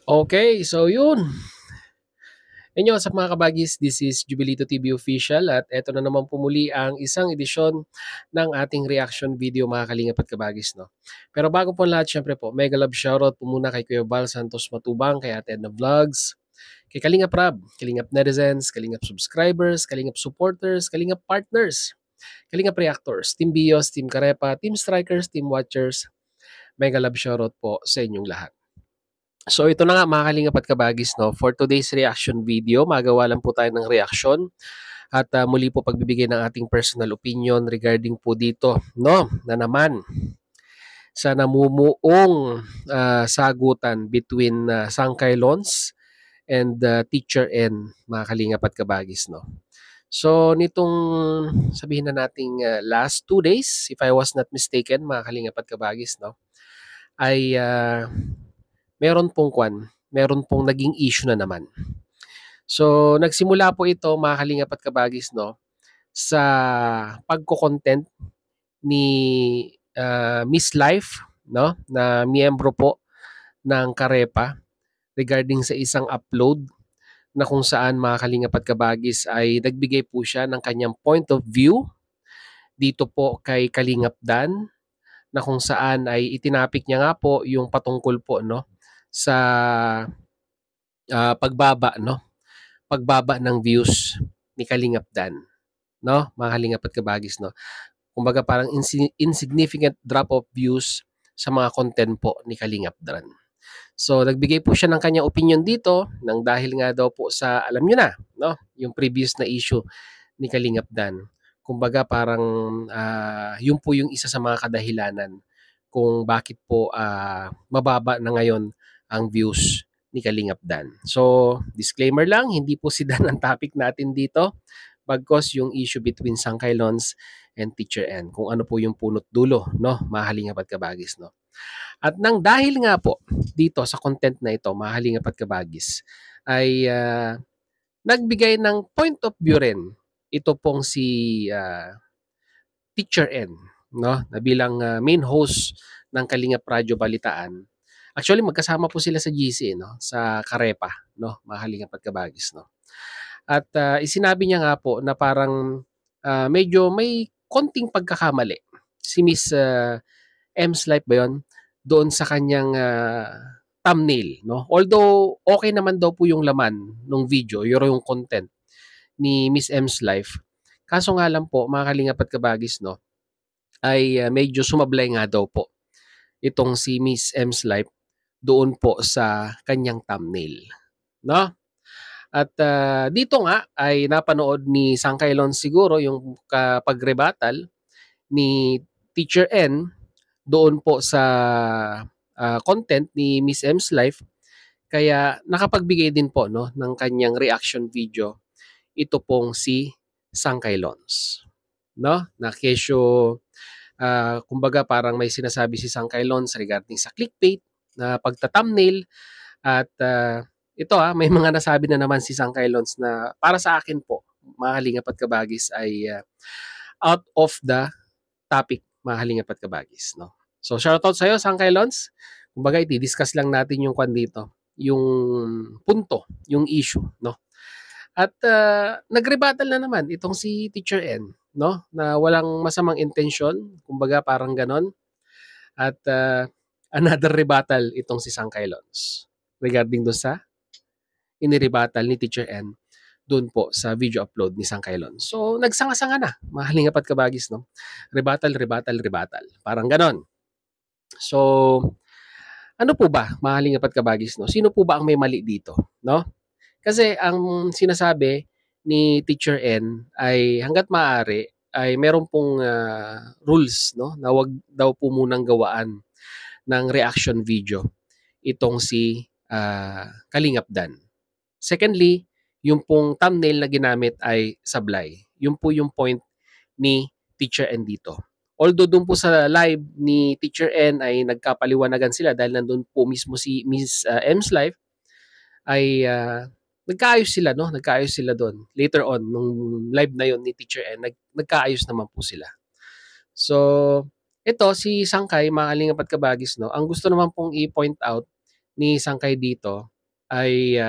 Okay, so yun. Inyo sa mga kabagis, this is Jubilito TV Official at eto na naman pumuli ang isang edisyon ng ating reaction video mga kalingap at kabagis. No? Pero bago po lahat, syempre po, mega love shoutout po muna kay Kuya Val Santos Matubang, kay Ate Edna Vlogs, kay Kalingap Rab, Kalingap Netizens, Kalingap Subscribers, Kalingap Supporters, Kalingap Partners, Kalingap Reactors, Team Bios, Team Karepa, Team Strikers, Team Watchers. Mega love shoutout po sa inyong lahat. So ito na nga mga kalingap at kabagis, no? For today's reaction video, magawa lang po tayo ng reaction at muli po pagbibigay ng ating personal opinion regarding po dito, no? Na naman sa namumuong sagutan between Sangkay Lons and Teacher N, mga kalingap at kabagis, no? So nitong sabihin na nating last 2 days, if I was not mistaken, mga kalingap at kabagis, no? Ay meron pong naging issue na naman. So, nagsimula po ito, mga kalingap at kabagis, no, sa pagko-content ni Miss Life, no, na miyembro po ng Karepa regarding sa isang upload na kung saan mga kalingap at kabagis ay nagbigay po siya ng kanyang point of view dito po kay Kalingap Dan, na kung saan ay itinapik niya nga po yung patungkol po, no, sa pagbaba ng views ni Kalingap Dan, no? Mga Kalingap at kabagis, no? Kumbaga parang insignificant drop of views sa mga content po ni Kalingap Dan. So nagbigay po siya ng kanyang opinion dito nang dahil nga daw po sa, alam niyo na, no? Yung previous na issue ni Kalingap Dan. Kumbaga parang yun po yung isa sa mga kadahilanan kung bakit po mababa na ngayon ang views ni Kalingap Dan. So, disclaimer lang, hindi po si Dan ang topic natin dito. Bagkos yung issue between Sangkay Lons and Teacher N. Kung ano po yung punot dulo, no? Mahalingap at kabagis, no? At nang dahil nga po dito sa content na ito, mahalingap at kabagis, ay nagbigay ng point of view rin ito pong si Teacher N, no? Na bilang main host ng Kalingap Radyo Balitaan. Actually, magkasama po sila sa GC, no? Sa Karepa, no? Mahalingap at kabagis, no? At isinabi niya nga po na parang medyo may konting pagkakamali si Miss M's Life ba yun? Doon sa kanyang thumbnail, no? Although okay naman daw po yung laman ng video, yung content ni Miss M's Life. Kaso nga lang po, mga kalingap at kabagis, no, ay medyo sumablay nga daw po itong si Miss M's Life doon po sa kanyang thumbnail, no? At dito nga ay napanood ni Sangkay Lon siguro yung pagrebatal ni Teacher N doon po sa content ni Miss M's Life, kaya nakapagbigay din po, no, ng kanyang reaction video ito pong si Sangkay Lons, no? Na kesyo kumbaga parang may sinasabi si Sangkay Lons regarding sa clickbait na pagta-thumbnail at ito may mga nasabi na naman si Sangkay Lons na para sa akin po, mga kalingap at kabagis, ay out of the topic, mga kalingap at kabagis, no? So shoutout sa iyo Sangkay Lons. Kumbaga i-discuss lang natin yung dito, yung punto, yung issue, no? At nagrebuttal na naman itong si Teacher N, no? Na walang masamang intensyon, kumbaga parang ganon. At another rebuttal itong si Sangkay Lons regarding doon sa inirebuttal ni Teacher N doon po sa video upload ni Sangkay Lons. So nagsanga-sanga na, mahalingap at kabagis, no? Rebuttal, rebuttal, rebuttal. Parang ganon. So ano po ba, mahalingap at kabagis, no? Sino po ba ang may mali dito, no? Kasi ang sinasabi ni Teacher N ay hangga't maaari ay meron pong rules, no, na wag daw po munang gawaan ng reaction video itong si Kalingap Dan. Secondly, yung pong thumbnail na ginamit ay sablay. Yun po yung point ni Teacher N dito. Although doon po sa live ni Teacher N ay nagkapaliwanagan sila dahil nandun po mismo si Miss M's Life, ay nagkaayos sila, no? Nagkaayos sila doon. Later on, nung live na yon ni Teacher N, nagkaayos naman po sila. So, ito, si Sangkay, mga kalingap at kabagis, no? Ang gusto naman pong i-point out ni Sangkay dito ay,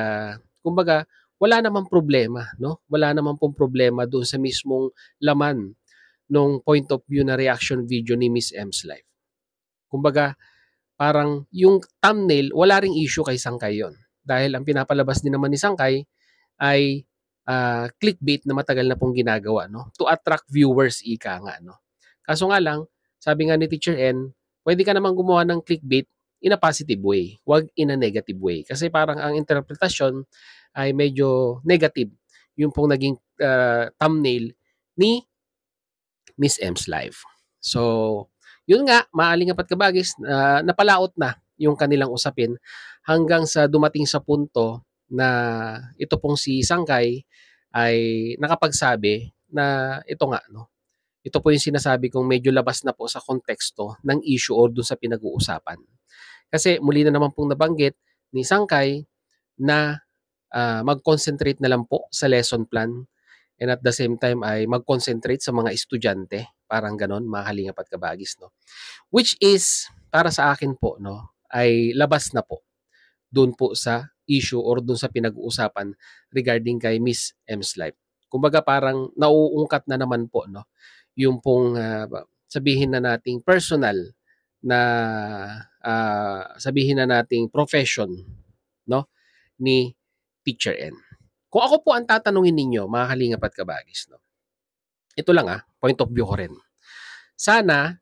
kumbaga wala namang problema 'no, wala naman pong problema doon sa mismong laman nung point of view na reaction video ni Miss M's life. Kumbaga parang yung thumbnail wala ring issue kay Sangkay yun, dahil ang pinapalabas din naman ni Sangkay ay, clickbait na matagal na pong ginagawa 'no, to attract viewers ika nga 'no. Kaso nga lang, sabi nga ni Teacher N, puwede ka namang gumawa ng clickbait in a positive way, 'wag in a negative way. Kasi parang ang interpretasyon ay medyo negative yung pong naging, thumbnail ni Miss M's life. So, yun nga, maaring kapa't kabagis, napalaot na yung kanilang usapin hanggang sa dumating sa punto na ito pong si Sangkay ay nakapagsabi na ito nga 'no, ito po yung sinasabi kong medyo labas na po sa konteksto ng issue or dun sa pinag-uusapan. Kasi muli na naman pong nabanggit ni Sangkay na, mag-concentrate na lang po sa lesson plan and at the same time ay mag-concentrate sa mga estudyante, parang gano'n mga kalingap at kabagis 'no. Which is para sa akin po 'no, ay labas na po do'n po sa issue or do'n sa pinag-uusapan regarding kay Miss M's life. Kumbaga parang nauungkat na naman po 'no, yung pong, sabihin na nating personal na, sabihin na nating profession 'no, ni Teacher N. Kung ako po ang tatanungin ninyo mga kalingap at kabagis 'no, ito lang, point of view ko rin. Sana,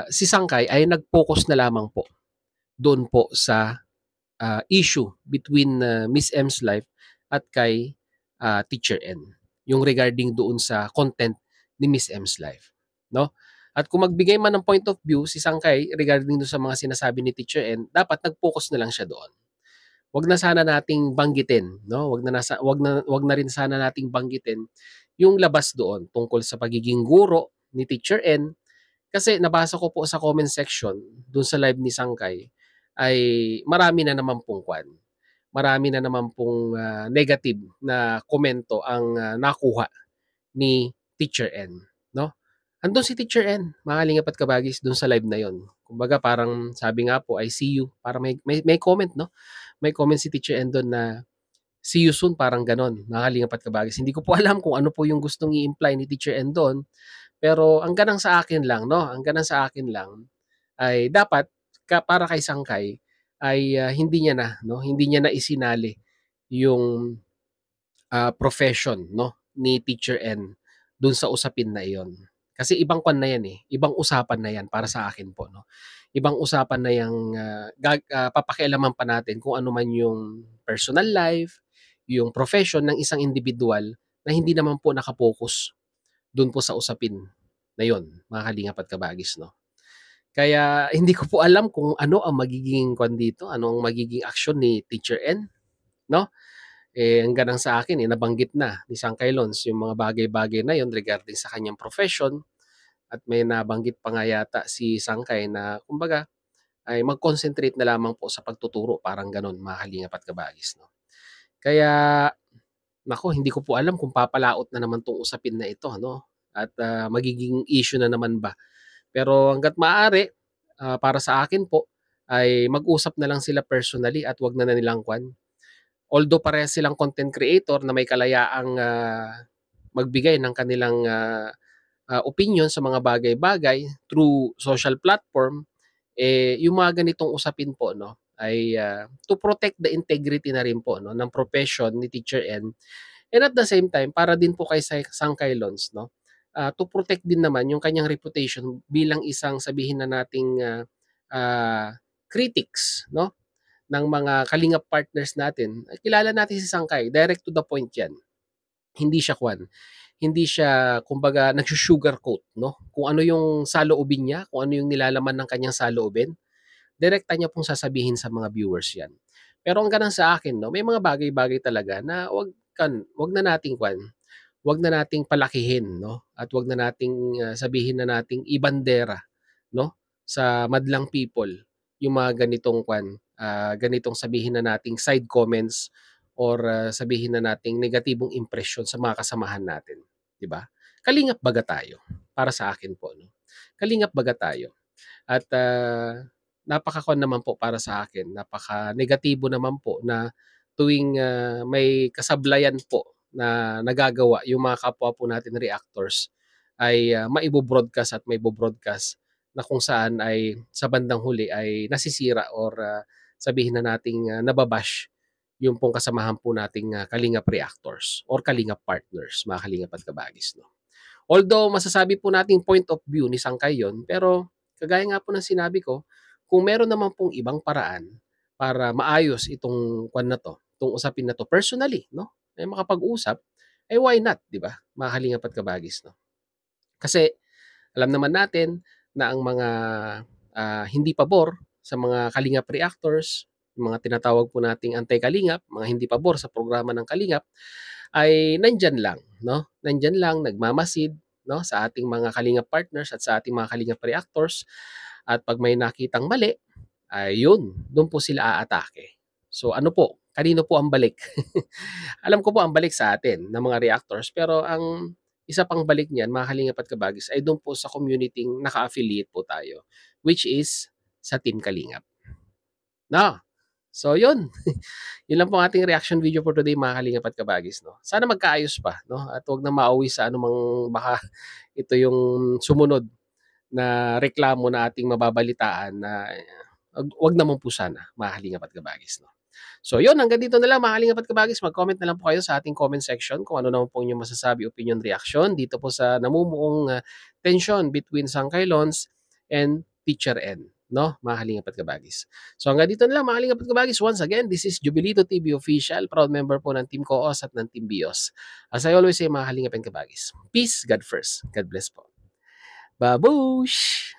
si Sangkay ay nag-focus na lamang po doon po sa, issue between, Miss M's life at kay, Teacher N. Yung regarding doon sa content ni Miss M's life, 'no? At kung magbigay man ng point of view si Sangkay regarding dun sa mga sinasabi ni Teacher N, dapat nag-focus na lang siya doon. Wag na sana nating banggitin 'no, wag na rin sana nating banggitin yung labas doon tungkol sa pagiging guro ni Teacher N. Kasi nabasa ko po sa comment section dun sa live ni Sangkay ay marami na naman pong marami na naman pong, negative na komento ang, nakuha ni Teacher N 'no. Andun si Teacher N, mga kalingap at kabagis dun sa live na yun. Kumbaga parang sabi nga po, "I see you." Parang may comment 'no, may comment si Teacher N dun na, "See you soon." Parang gano'n, mga kalingap at kabagis. Hindi ko po alam kung ano po yung gustong i-imply ni Teacher N dun, pero ang ganang sa akin lang 'no, ang ganang sa akin lang ay dapat para kay Sangkay ay, hindi niya na 'no, hindi niya na isinali yung, profession 'no, ni Teacher N dun sa usapin na iyon. Kasi ibang na yan, ibang usapan na yan para sa akin po 'no. Ibang usapan na yang, papakialaman pa natin kung ano man yung personal life, yung profession ng isang individual na hindi naman po naka-focus dun po sa usapin na yun, mga kalingap at kabagis 'no. Kaya hindi ko po alam kung ano ang magiging dito, ano ang magiging aksyon ni Teacher N 'no. Ang gano'n sa akin, nabanggit na ni Sangkay Lons yung mga bagay-bagay na yun regarding sa kanyang profession at may nabanggit pa nga yata si Sangkay na kumbaga ay mag-concentrate na lamang po sa pagtuturo, parang gano'n mga kalingap at kabagis 'no. Kaya naku, hindi ko po alam kung papalaot na naman 'tong usapin na ito 'no at, magiging issue na naman ba. Pero hangga't maaari, para sa akin po ay mag-usap na lang sila personally at 'wag na nilang although parehas silang content creator na may kalayaang, magbigay ng kanilang, opinyon sa mga bagay-bagay through social platform, yung mga ganitong usapin po 'no ay, to protect the integrity na rin po 'no ng profession ni Teacher N. And at the same time para din po kay Sangkay Lons 'no, to protect din naman yung kanyang reputation bilang isang sabihin na nating, critics 'no ng mga kalingap partners natin. Kilala natin si Sangkay, direct to the point 'yan. Hindi siya hindi siya kumbaga nagsu-sugarcoat 'no, kung ano yung saloobin niya, kung ano yung nilalaman ng kanyang saloobin, direkta niya pong sasabihin sa mga viewers 'yan. Pero ang gano'n sa akin 'no, may mga bagay-bagay talaga na 'wag na nating 'wag na nating palakihin 'no, at 'wag na nating, sabihin na nating ibandera 'no, sa madlang people yung mga ganitong ganitong sabihin na nating side comments or, sabihin na nating negatibong impression sa mga kasamahan natin, 'di ba? Kalingap baga tayo, para sa akin po 'no. Kalingap baga tayo at, napaka-kuwan naman po para sa akin, napaka-negatibo naman po na tuwing, may kasablayan po na nagagawa yung mga kapwa po natin reactors ay, maibo-broadcast at maibo-broadcast na kung saan ay sa bandang huli ay nasisira or, sabihin na nating, nababash yung pong kasamahan po nating, kalingap reactors or kalingap partners, mga kalingap at kabagis 'no. Although masasabi po nating point of view ni Sangkay yun, pero kagaya nga po ng sinabi ko, kung meron naman pong ibang paraan para maayos itong kuwan na 'to, itong usapin na 'to personally 'no, ay makapag-usap, eh, why not, 'di ba, mga kalingap at kabagis 'no? Kasi alam naman natin na ang mga, hindi pabor sa mga kalingap reactors, yung mga tinatawag po nating anti-kalingap, mga hindi pabor sa programa ng kalingap, ay nandiyan lang 'no, nandiyan lang nagmamasid 'no, sa ating mga kalingap partners at sa ating mga kalingap reactors at 'pag may nakitang mali, ay yun, dun po sila aatake. So ano po, kanino po ang balik? Alam ko po ang balik sa atin ng mga reactors, pero ang isa pang balik niyan mga kalingap at kabagis ay dun po sa community-ng naka-affiliate po tayo, which is sa Team Kalingap, 'no? So yun, yun lang po ang ating reaction video for today mga kalingap at kabagis 'no. Sana magkaayos pa 'no at 'wag na mauwi sa anumang baka ito yung sumunod na reklamo na ating mababalitaan na wag naman po sana mga kalingap at kabagis 'no. So yun, hanggang dito na lang mga kalingap at kabagis, mag-comment na lang po kayo sa ating comment section kung ano naman po inyong masasabi, opinion, reaction dito po sa namumuong, tensyon between Sangkay Lons and Teacher N 'no, mga kalingap at kabagis. So hanggang dito na lang mga kalingap at kabagis, once again, this is Jubilito TV Official, proud member po ng Team COOS at ng Team BIOS. As I always say mga kalingap and kabagis, peace, God first. God bless po. Babush!